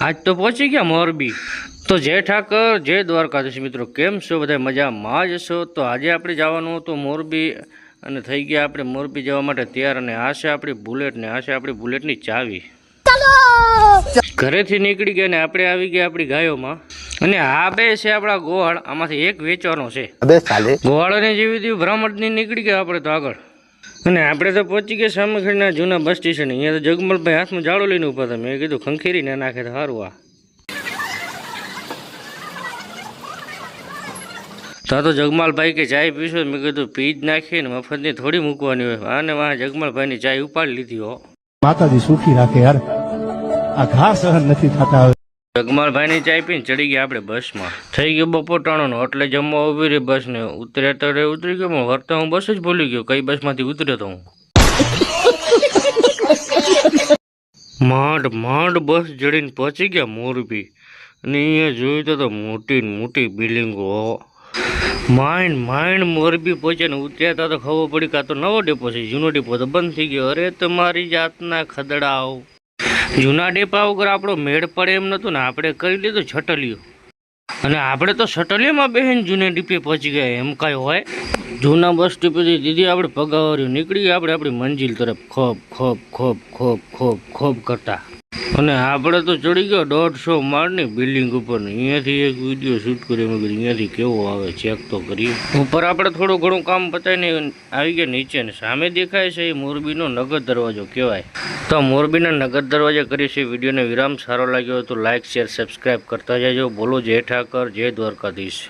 આજ તો પહોંચી ગયા મોરબી। તો જય ઠાકર, જય દ્વારકાધીશ મિત્રો, કેમ છો બધા? મજામાં જ છો? તો આજે આપણે જવાનું હતું મોરબી અને થઈ ગયા આપણે મોરબી જવા માટે તૈયાર। અને આ છે આપણી બુલેટ ને આ છે આપણી બુલેટની ચાવી। ઘરેથી નીકળી ગયા ને આપણે આવી ગયા આપણી ગાયોમાં। અને આ બે છે આપણા ગોવાળ, આમાંથી એક વેચવાનો છે। ગોવાળોને જેવી હતી બ્રાહ્મણની નીકળી ગયા આપણે તો આગળ। અને આપણે તો પહોંચી ગયા સામખીરના જૂના બસ સ્ટેશન। અહીંયા તો જગમલભાઈ હાથમાં જાળો લઈને ઊભા હતા। મેં કીધું ખંખેરી ના નાખે તો સારું। તો જગમાલભાઈ કે ચાય પીશો? મેં કીધું પી જ નાખીએ ને, મફતની થોડી મૂકવાની હોય। આને વાહ જગમાલભાઈની ચાય ઉપાડી લીધી હો। માતાજી સુખી રાખે યાર, આ ઘા સહન નથી થતા। જગમાલભાઈની ચાય પીને ચડી ગયા આપણે બસમાં। થઈ ગયો બપોર ટાણોનો, એટલે જમવા ઉભી રહી બસ ને। ઉતર્યા તો ઉતરી ગયો, પણ વર્તા હું બસ જ ભૂલી ગયો કઈ બસમાંથી ઉતર્યો તો હું। માંડ બસ જડીને પહોંચી ગયા મોરબી। અને અહીંયા જોયું તો મોટી મોટી બિલ્ડિંગો। માંડ મોરબી પહોંચ્યા ને ઉતર્યા તો ખબર પડી કાં તો નવો ડેપો છે, જૂનો ડેપો તો બંધ થઈ ગયો। અરે તમારી જાતના ખદડાઓ, જૂના ડેપા વગર આપણો મેળ પડે એમ નહોતું ને। આપણે કરી લીધું છટલિયું, અને આપણે તો છટલિયામાં બેહીને જૂના ડીપે પહોંચી ગયા એમ કાંઈ હોય? જૂના બસ સ્ટેપેથી દીદી આપણે પગાવાર્યું નીકળી આપણે આપણી મંજિલ તરફ ખોબ ખોબ ખોબ ખોબ ખોબ ખોબ કરતા। અને આપણે તો ચડી ગયો 150 માળની બિલ્ડિંગ ઉપર ને અહીંયાથી એક વિડીયો શૂટ કર્યો। મેં કીધું અહીંયાથી કેવો આવે ચેક તો કરીએ। ઉપર આપણે થોડું ઘણું કામ પતાવીને આવી ગયા નીચે ને સામે દેખાય છે એ મોરબીનો નગર દરવાજો કહેવાય। તો મોરબીના નગર દરવાજા કરીએ છીએ વિડીયોને વિરામ। સારો લાગ્યો તો લાઇક શેર સબસ્ક્રાઈબ કરતા જજો। બોલો જય ઠાકર, જય દ્વારકાધીશ।